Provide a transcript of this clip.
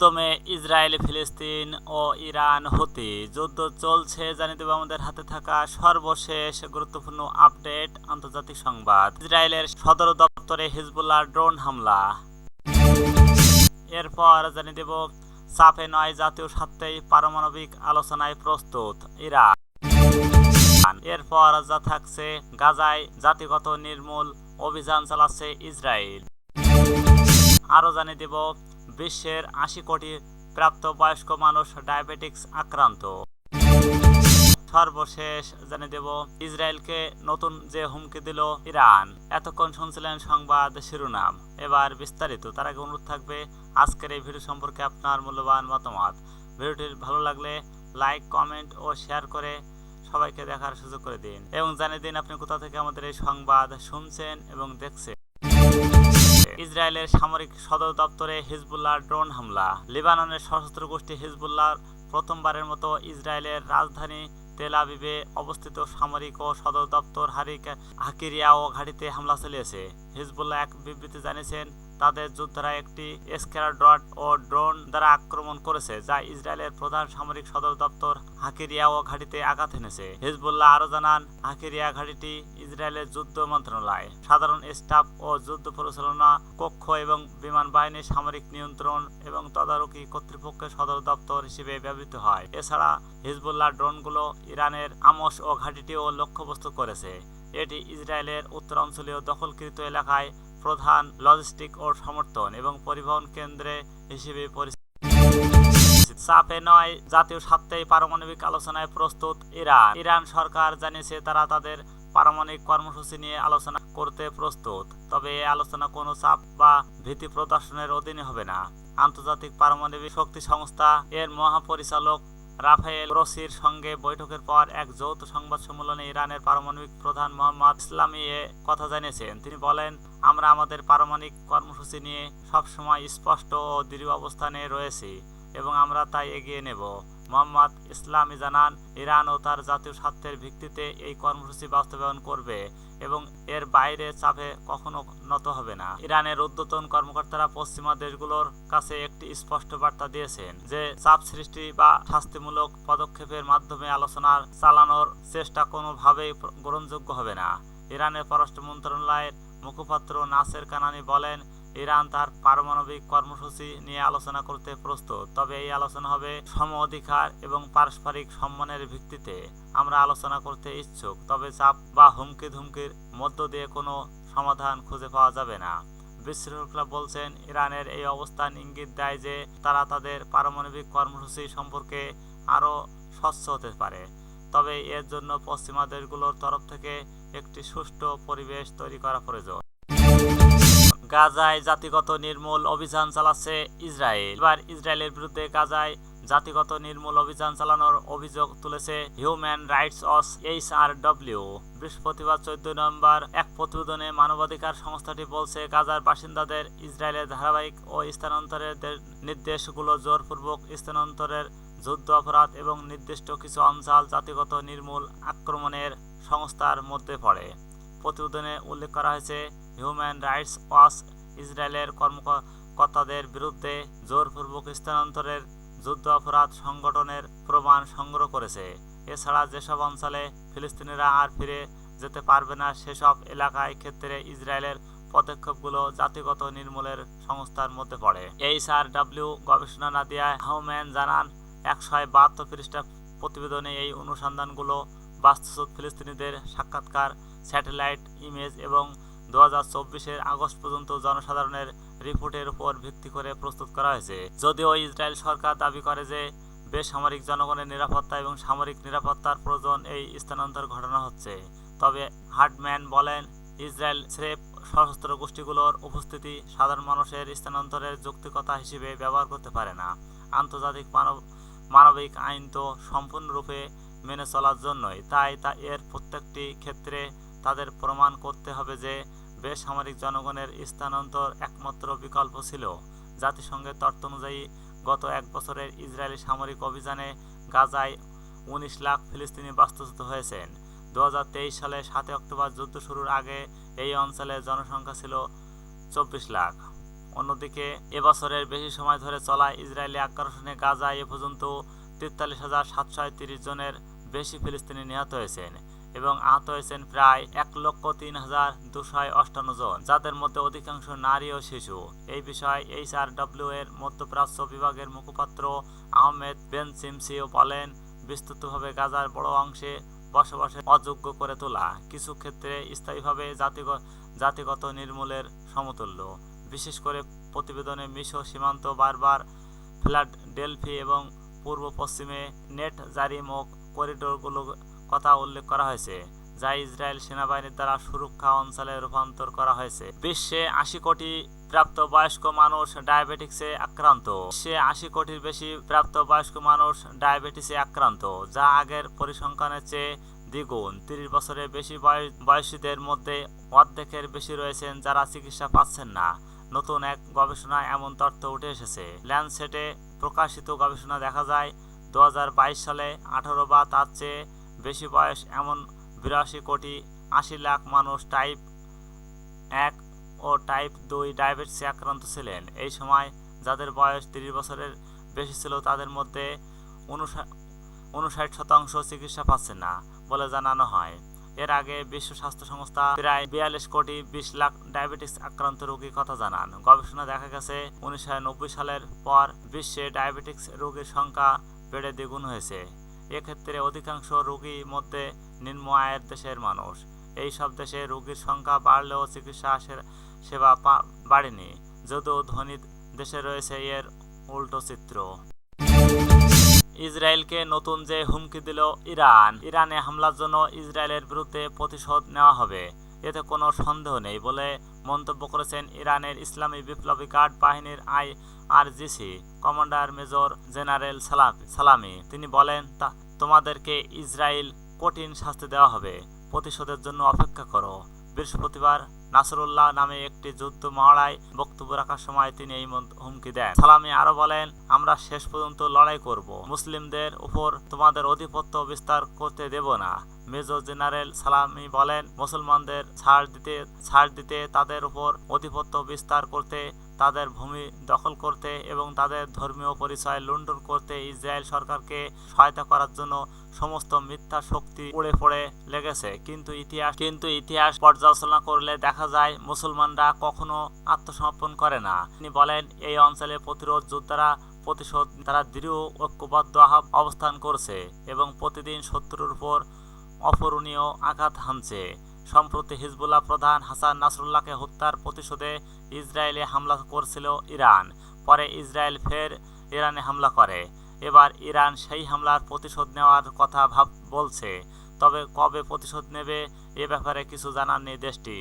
14 মে Israel, ফিলিস্তিন ও Iran হুতি যুদ্ধ চলছে জানিয়ে দেব আমাদের হাতে থাকা সর্বশেষ গুরুত্বপূর্ণ আপডেট। আন্তর্জাতিক সংবাদ। ইসরায়েলের সদর দপ্তরে হিজবুল্লাহর ড্রোন হামলা। এরপর জানিয়ে দেব চাপে নয়, জাতীয় স্বার্থেই পারমাণবিক আলোচনায় প্রস্তুত ইরান। এরপর যা থাকছে, গাজায় জাতিগত নির্মূল অভিযান চালাচ্ছে ইসরায়েল। আরও জানিয়ে দেব বিশ্বের ৮০ কোটি প্রাপ্তবয়স্ক মানুষ ডায়াবেটিক্স আক্রান্ত। সর্বশেষ জানিয়ে দেব ইসরায়েলকে নতুন যে হুমকি দিল ইরান। এতক্ষণ শুনছিলেন সংবাদ শিরোনাম, এবার বিস্তারিত। তার আগে অনুরোধ থাকবে আজকের এই ভিডিও সম্পর্কে আপনার মূল্যবান মতামত। ভিডিওটি ভালো লাগলে লাইক, কমেন্ট ও শেয়ার করে সবাইকে দেখার সুযোগ করে দিন এবং জানিয়ে দিন আপনি কোথা থেকে আমাদের এই সংবাদ শুনছেন এবং দেখছেন। ইসরায়েলের সামরিক সদর দপ্তরে হিজবুল্লাহর ড্রোন হামলা। লেবাননের সশস্ত্র গোষ্ঠী হিজবুল্লাহর প্রথমবারের মতো ইসরায়েলের রাজধানী তেল আবিবে অবস্থিত সামরিক ও সদর দপ্তর হাকিরিয়া ও ঘাঁটিতে হামলা চালিয়েছে। হিজবুল্লাহ এক বিবৃতি জানিয়েছেন তাদের যোদ্ধারা একটি স্ক্যাড্রন ও ড্রোন দ্বারা আক্রমণ করেছে, যা ইসরায়েলের প্রধান সামরিক সদর দপ্তর হাকিরিয়া ও ঘাঁটিতে আঘাত এনেছে। হিজবুল্লাহ আরও জানান, হাকিরিয়া ঘাঁটিটি ইসরায়েলের যুদ্ধ মন্ত্রণালয়, সাধারণ স্টাফ ও যুদ্ধ পরিচালনা কক্ষ এবং বিমান বাহিনীর সামরিক নিয়ন্ত্রণ এবং তদারকি কর্তৃপক্ষের সদর দপ্তর হিসেবে ব্যবহৃত হয়। এছাড়া হিজবুল্লাহ ড্রোনগুলো ইরানের আমস ও ঘাঁটিটিও লক্ষ্যবস্তু করেছে। এটি ইসরায়েলের উত্তরাঞ্চলীয় দখলকৃত এলাকায় প্রধান লজিস্টিক ও সমর্থন এবং পরিবহন কেন্দ্রে হিসেবে পরিচিত। চাপে নয়, জাতীয় স্বার্থেই পারমাণবিক আলোচনায় প্রস্তুত ইরান। ইরান সরকার জানিয়েছে তারা তাদের পারমাণবিক কর্মসূচি নিয়ে আলোচনা করতে প্রস্তুত, তবে এই আলোচনা কোনো চাপ বা ভীতি প্রদর্শনের অধীনে হবে না। আন্তর্জাতিক পারমাণবিক শক্তি সংস্থা এর মহাপরিচালক রাফায়েল গ্রোসির সঙ্গে বৈঠকের পর এক যৌথ সংবাদ সম্মেলনে ইরানের পারমাণবিক প্রধান মোহাম্মদ ইসলামি এ কথা জানিয়েছেন। তিনি বলেন, আমরা আমাদের পারমাণবিক কর্মসূচি নিয়ে সবসময় স্পষ্ট ও দৃঢ় অবস্থানে রয়েছি এবং আমরা তাই এগিয়ে নেব। মোহাম্মদ ইসলামি জানান, ইরান ও তার জাতীয় স্বার্থের ভিত্তিতে এই কর্মসূচি বাস্তবায়ন করবে এবং এর বাইরে চাপে কখনো নত হবে না। ইরানের ঊর্ধ্বতন কর্মকর্তারা পশ্চিমা দেশগুলোর কাছে একটি স্পষ্ট বার্তা দিয়েছেন যে চাপ সৃষ্টি বা শাস্তিমূলক পদক্ষেপের মাধ্যমে আলোচনা চালানোর চেষ্টা কোনোভাবেই গ্রহণযোগ্য হবে না। ইরানের পররাষ্ট্র মন্ত্রণালয়ের মুখপাত্র নাসের কানানি বলেন, ইরান তার পারমাণবিক কর্মসূচি নিয়ে আলোচনা করতে প্রস্তুত, তবে এই আলোচনা হবে সম অধিকার এবং পারস্পরিক সম্মানের ভিত্তিতে। আমরা আলোচনা করতে ইচ্ছুক, তবে চাপ বা হুমকির মধ্য দিয়ে কোনো সমাধান খুঁজে পাওয়া যাবে না। বিশ্লেষকরা বলছেন, ইরানের এই অবস্থান ইঙ্গিত দেয় যে তারা তাদের পারমাণবিক কর্মসূচি সম্পর্কে আরও স্বচ্ছ হতে পারে, তবে এর জন্য পশ্চিমা দেশগুলোর তরফ থেকে একটি সুষ্ঠু পরিবেশ তৈরি করা প্রয়োজন। গাজায় জাতিগত নির্মূল অভিযান চালাচ্ছে ইসরায়েল। এবার ইসরায়েলের বিরুদ্ধে গাজায় জাতিগত নির্মূল অভিযান চালানোর অভিযোগ তুলেছে হিউম্যান রাইটস ওয়াচ HRW। বৃহস্পতিবার 14 নভেম্বর এক প্রতিবেদনে মানবাধিকার সংস্থাটি বলছে, গাজার বাসিন্দাদের ইসরায়েলের ধারাবাহিক ও স্থানান্তরের নির্দেশগুলো জোরপূর্বক স্থানান্তরের যুদ্ধ অপরাধ এবং নির্দিষ্ট কিছু অঞ্চল জাতিগত নির্মূল আক্রমণের সংস্থার মধ্যে পড়ে। প্রতিবেদনে উল্লেখ করা হয়েছে, হিউম্যান রাইটস ওয়াচ ইসরায়েলের কর্মকর্তাদের বিরুদ্ধে জোরপূর্বক স্থানান্তরের যুদ্ধ অপরাধ সংগঠনের প্রমাণ সংগ্রহ করেছে। এছাড়া যেসব অঞ্চলে ফিলিস্তিনিরা আর ফিরে যেতে পারবে না সেসব এলাকায় ক্ষেত্রে ইসরায়েলের পদক্ষেপগুলো জাতিগত নির্মূলের সংস্থার মধ্যে পড়ে। HRW গবেষণা নাদিয়া হাউম্যান জানান, 172 পৃষ্ঠা প্রতিবেদনে এই অনুসন্ধানগুলো বাস্তুচ্যুত ফিলিস্তিনিদের সাক্ষাৎকার, স্যাটেলাইট ইমেজ এবং 2024 আগস্ট পর্যন্ত জনসাধারণের রিপোর্টের উপর ভিত্তি করে প্রস্তুত করা হয়েছে। যদিও ইসরায়েল সরকার দাবি করে যে বেসামরিক জনগণের নিরাপত্তা এবং সামরিক নিরাপত্তার প্রয়োজন এই স্থানান্তর ঘটানো হচ্ছে, তবে হার্টম্যান বলেন, ইসরায়েল স্রেফ সশস্ত্র গোষ্ঠীগুলোর উপস্থিতি সাধারণ মানুষের স্থানান্তরের যৌক্তিকতা হিসেবে ব্যবহার করতে পারে না। আন্তর্জাতিক মানবিক আইন তো সম্পূর্ণরূপে মেনে চলার জন্যই, তাই এর প্রত্যেকটি ক্ষেত্রে তাদের প্রমাণ করতে হবে যে বেসামরিক জনগণের স্থানান্তর একমাত্র বিকল্প ছিল। জাতিসংঘের তথ্য অনুযায়ী গত এক বছরের ইসরায়েলি সামরিক অভিযানে গাজায় 19 লাখ ফিলিস্তিনি বাস্তুচ্যুত হয়েছেন। 2023 সালে 7 অক্টোবর যুদ্ধ শুরুর আগে এই অঞ্চলের জনসংখ্যা ছিল 24 লাখ। অন্যদিকে এবছরের বেশি সময় ধরে চলা ইসরায়েলি আগ্রাসনে গাজায় এ পর্যন্ত 43,730 জনের বেশি ফিলিস্তিনি নিহত হয়েছেন এবং আহত হয়েছেন প্রায় 1,03,258 জন, যাদের মধ্যে অধিকাংশ নারী ও শিশু। এই বিষয়ে HRW এর মধ্যপ্রাচ্য বিভাগের মুখপাত্র আহমেদ বেন সিমসিও বলেন, বিস্তৃতভাবে গাজার বড় অংশে বসবাসের অযোগ্য করে তোলা, কিছু ক্ষেত্রে স্থায়ীভাবে জাতিগত নির্মূলের সমতুল্য। বিশেষ করে প্রতিবেদনে মিশর সীমান্ত বারবার ফিলাডেলফি এবং পূর্ব পশ্চিমে নেট জারিম ও করিডোরগুলোর কথা উল্লেখ করা হয়েছে, যা ইসরায়েল সেনাবাহিনীর দ্বারা সুরক্ষা অঞ্চলে রূপান্তর করা হয়েছে। বিশ্বে 80 কোটি প্রাপ্তবয়স্ক মানুষ ডায়াবেটিসে আক্রান্ত। বিশ্বে 80 কোটির বেশি প্রাপ্তবয়স্ক মানুষ ডায়াবেটিসে আক্রান্ত, যা আগের পরিসংখ্যানের চেয়ে দ্বিগুণ। 30 বছরের বেশি বয়সীদের মধ্যে অর্ধেকের বেশি রয়েছেন যারা চিকিৎসা পাচ্ছেন না। নতুন এক গবেষণায় এমন তথ্য উঠে এসেছে। ল্যান্সেটে প্রকাশিত গবেষণা দেখা যায় 2022 সালে 18 বা তার চেয়ে বেশি বয়স এমন 82 কোটি 80 লাখ মানুষ টাইপ 1 ও টাইপ 2 ডায়াবেটিসে আক্রান্ত ছিলেন। এই সময় যাদের বয়স 30 বছরের বেশি ছিল তাদের মধ্যে 59% চিকিৎসা পাচ্ছেন না বলে জানানো হয়। এর আগে বিশ্ব স্বাস্থ্য সংস্থা প্রায় 42 কোটি 20 লাখ ডায়াবেটিস আক্রান্ত রোগীর কথা জানান। গবেষণা দেখা গেছে 1990 সালের পর বিশ্বে ডায়াবেটিস রোগীর সংখ্যা বেড়ে দ্বিগুণ হয়েছে। এক্ষেত্রে অধিকাংশ রোগীর মধ্যে নিম্ন আয়ের দেশের মানুষ। এই সব দেশে রোগীর সংখ্যা বাড়লেও চিকিৎসা সেবা বাড়েনি, যদিও ধনী দেশে রয়েছে এর উল্টো চিত্র। ইসরায়েলকে নতুন যে হুমকি দিল ইরান। ইরানে হামলার জন্য ইসরায়েলের বিরুদ্ধে প্রতিশোধ নেওয়া হবে, এতে কোনো সন্দেহ নেই বলে মন্তব্য করেছেন ইরানের ইসলামী বিপ্লবী গার্ড বাহিনীর IRGC কমান্ডার মেজর জেনারেল সালামি। তিনি বলেন, তোমাদেরকে ইসরায়েল কঠিন শাস্তি দেওয়া হবে, প্রতিশোধের জন্য অপেক্ষা করো। বৃহস্পতিবার নাসরুল্লাহ নামে একটি যুদ্ধ মহড়ায় বক্তব্য রাখার সময় তিনি এই হুমকি দেন। সালামি আরো বলেন, আমরা শেষ পর্যন্ত লড়াই করব, মুসলিমদের উপর তোমাদের আধিপত্য বিস্তার করতে দেব না। মেজর জেনারেল সালামি বলেন, মুসলমানদের ছাড় দিতে, তাদের উপর আধিপত্য বিস্তার করতে, তাদের ভূমি দখল করতে এবং তাদের ধর্মীয় পরিচয় লুণ্ঠন করতে ইসরায়েল সরকারকে সহায়তা করার জন্য সমস্ত মিথ্যা শক্তি উড়ে পড়ে লেগেছে। কিন্তু ইতিহাস পর্যালোচনা করলে দেখা যায় মুসলমানরা কখনো আত্মসমর্পণ করে না। তিনি বলেন, এই অঞ্চলে প্রতিরোধ যোদ্ধারা তারা দৃঢ় ঐক্যবদ্ধ অবস্থান করছে এবং প্রতিদিন শত্রুর উপর অপূরণীয় আঘাত হানছে। সম্প্রতি হিজবুল্লাহ প্রধান হাসান নাসরুল্লাহকে হত্যার প্রতিশোধে ইসরায়েলে হামলা করেছিল ইরান। পরে ইসরায়েল ফের ইরানে হামলা করে। এবার ইরান সেই হামলার প্রতিশোধ নেওয়ার কথা বলছে, তবে কবে প্রতিশোধ নেবে এ ব্যাপারে কিছু জানাননি দেশটি।